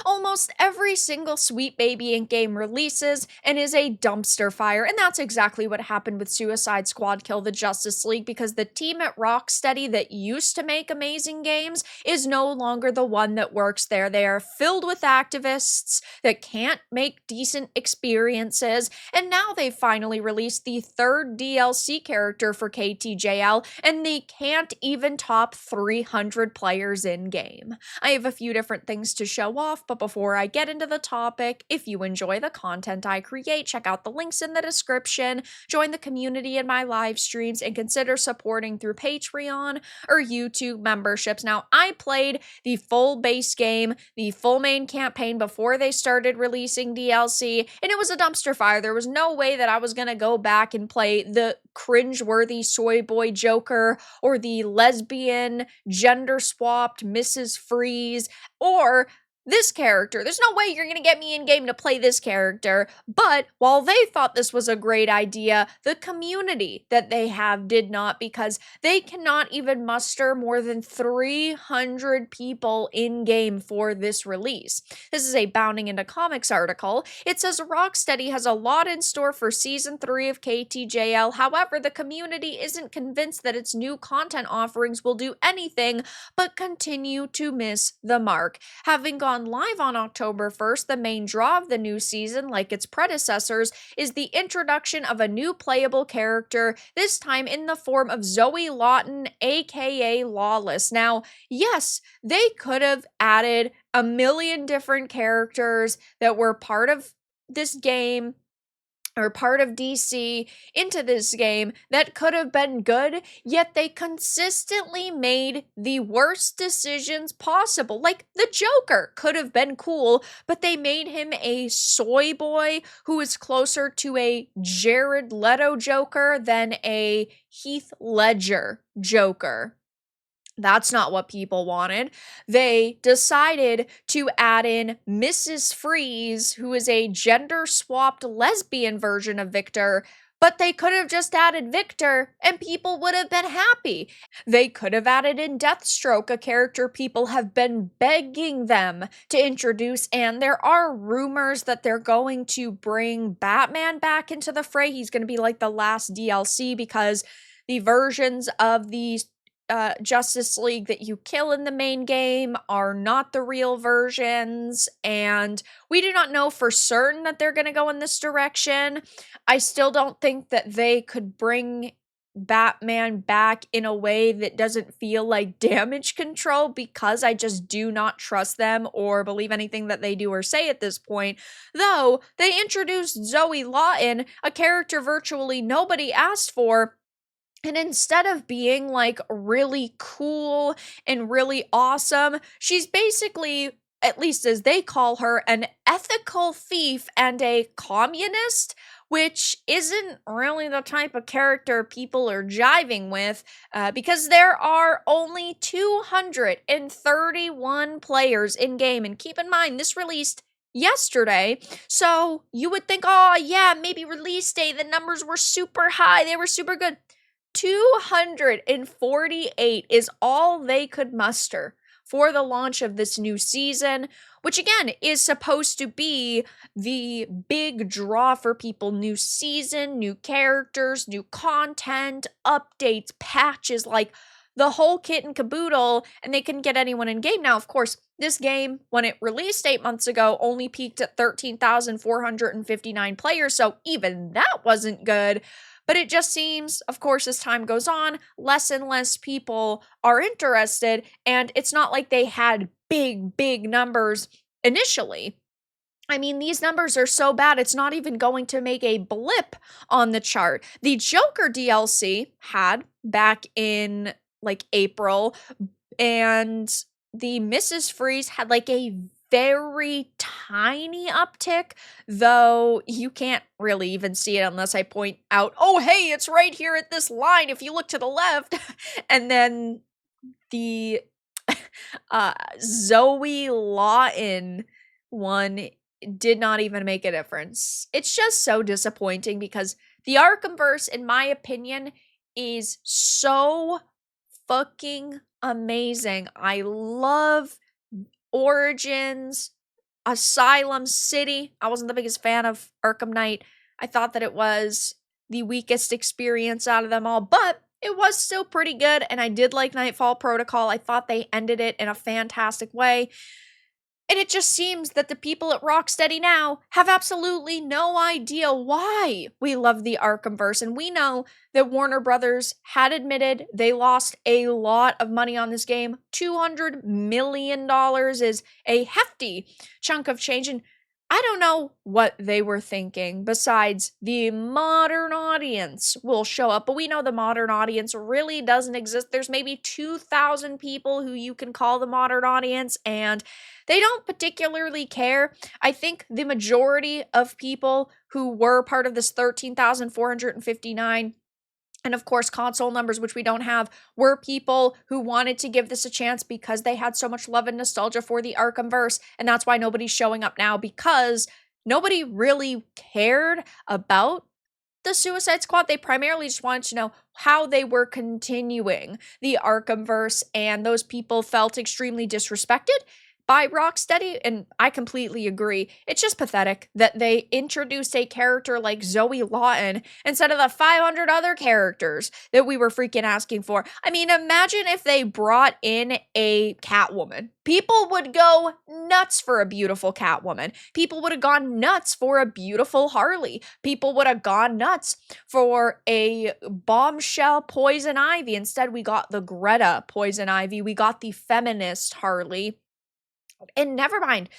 Almost every single Sweet Baby in game releases and is a dumpster fire, and that's exactly what happened with Suicide Squad Kill the Justice League, because the team at Rocksteady that used to make amazing games is no longer the one that works there. They are filled with activists that can't make decent experiences, and now they've finally released the third DLC character for KTJL, and they can't even top 300 players in game. I have a few different things to show off, but before I get into the topic, if you enjoy the content I create, check out the links in the description, join the community in my live streams, and consider supporting through Patreon or YouTube memberships. Now, I played the full base game, the full main campaign before they started releasing DLC, and it was a dumpster fire. There was no way that I was going to go back and play the cringeworthy soy boy Joker or the lesbian, gender-swapped Mrs. Freeze, or this character. There's no way you're going to get me in game to play this character. But while they thought this was a great idea, the community that they have did not, because they cannot even muster more than 300 people in game for this release. This is a Bounding Into Comics article. It says Rocksteady has a lot in store for season 3 of KTJL. However, the community isn't convinced that its new content offerings will do anything but continue to miss the mark. Having gone live on October 1st, the main draw of the new season, like its predecessors, is the introduction of a new playable character, this time in the form of Zoe Lawton, aka Lawless. Now, yes, they could have added a million different characters that were part of this game or part of DC into this game that could have been good, yet they consistently made the worst decisions possible. Like, the Joker could have been cool, but they made him a soy boy who is closer to a Jared Leto Joker than a Heath Ledger Joker. That's not what people wanted. They decided to add in Mrs. Freeze, who is a gender-swapped lesbian version of Victor, but they could have just added Victor and people would have been happy. They could have added in Deathstroke, a character people have been begging them to introduce, and there are rumors that they're going to bring Batman back into the fray. He's going to be like the last DLC, because the versions of these Justice League that you kill in the main game are not the real versions, and we do not know for certain that they're going to go in this direction. I still don't think that they could bring Batman back in a way that doesn't feel like damage control, because I just do not trust them or believe anything that they do or say at this point. Though they introduced Zoe Lawton, a character virtually nobody asked for, and instead of being like really cool and really awesome, she's basically, at least as they call her, an ethical thief and a communist, which isn't really the type of character people are jiving with, because there are only 231 players in game. And keep in mind, this released yesterday, so you would think, oh yeah, maybe release day, the numbers were super high, they were super good. 248 is all they could muster for the launch of this new season, which again is supposed to be the big draw for people. New season, new characters, new content, updates, patches, like the whole kit and caboodle, and they couldn't get anyone in game. Now, of course, this game, when it released 8 months ago, only peaked at 13,459 players, so even that wasn't good. But it just seems, of course, as time goes on, less and less people are interested, and it's not like they had big numbers initially. I mean, these numbers are so bad, it's not even going to make a blip on the chart. The Joker DLC had back in like April, and the Mrs. Freeze had like a very tiny uptick, though you can't really even see it unless I point out, oh, hey, it's right here at this line if you look to the left. And then the Zoe Lawton one did not even make a difference. It's just so disappointing, because the Arkhamverse, in my opinion, is so fucking amazing. I love Origins, Asylum City. I wasn't the biggest fan of Arkham Knight. I thought that it was the weakest experience out of them all, but it was still pretty good, and I did like Nightfall Protocol. I thought they ended it in a fantastic way. And it just seems that the people at Rocksteady now have absolutely no idea why we love the Arkhamverse. And we know that Warner Brothers had admitted they lost a lot of money on this game. $200 million is a hefty chunk of change. And I don't know what they were thinking besides the modern audience will show up, but we know the modern audience really doesn't exist. There's maybe 2,000 people who you can call the modern audience, and they don't particularly care. I think the majority of people who were part of this 13,459 and of course, console numbers, which we don't have, were people who wanted to give this a chance because they had so much love and nostalgia for the Arkhamverse. And that's why nobody's showing up now, because nobody really cared about the Suicide Squad. They primarily just wanted to know how they were continuing the Arkhamverse, and those people felt extremely disrespected by Rocksteady, and I completely agree. It's just pathetic that they introduced a character like Zoe Lawton instead of the 500 other characters that we were freaking asking for. I mean, imagine if they brought in a Catwoman. People would go nuts for a beautiful Catwoman. People would have gone nuts for a beautiful Harley. People would have gone nuts for a bombshell Poison Ivy. Instead, we got the Greta Poison Ivy. We got the feminist Harley. And never mind,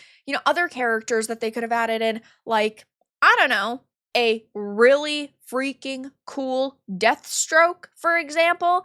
other characters that they could have added in, like, I don't know, a really freaking cool Deathstroke, for example.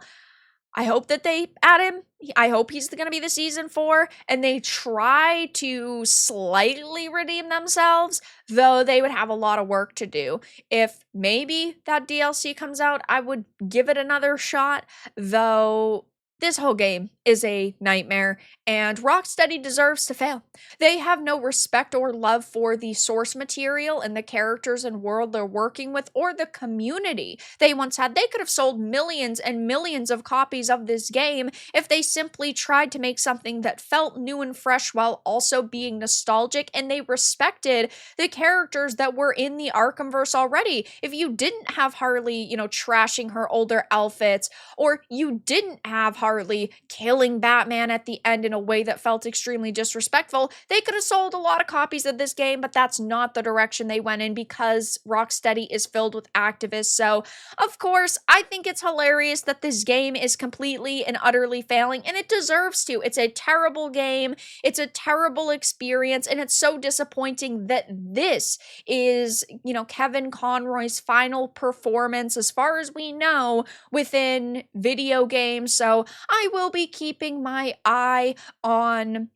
I hope that they add him. I hope he's going to be the season 4, and they try to slightly redeem themselves, though they would have a lot of work to do. If maybe that DLC comes out, I would give it another shot, though this whole game is a nightmare, and Rocksteady deserves to fail. They have no respect or love for the source material and the characters and world they're working with, or the community they once had. They could have sold millions and millions of copies of this game if they simply tried to make something that felt new and fresh while also being nostalgic, and they respected the characters that were in the Arkhamverse already. If you didn't have Harley, trashing her older outfits, or you didn't have Harley killing Batman at the end in a way that felt extremely disrespectful, they could have sold a lot of copies of this game, but that's not the direction they went in, because Rocksteady is filled with activists. So, of course, I think it's hilarious that this game is completely and utterly failing, and it deserves to. It's a terrible game, it's a terrible experience, and it's so disappointing that this is, Kevin Conroy's final performance, as far as we know, within video games. So I will be keeping my eye on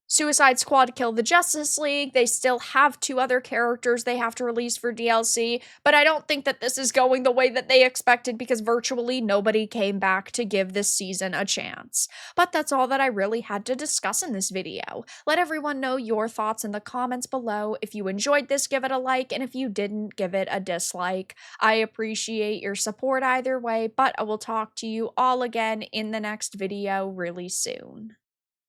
Suicide Squad Kill the Justice League. They still have 2 other characters they have to release for DLC, but I don't think that this is going the way that they expected, because virtually nobody came back to give this season a chance. But that's all that I really had to discuss in this video. Let everyone know your thoughts in the comments below. If you enjoyed this, give it a like, and if you didn't, give it a dislike. I appreciate your support either way, but I will talk to you all again in the next video really soon.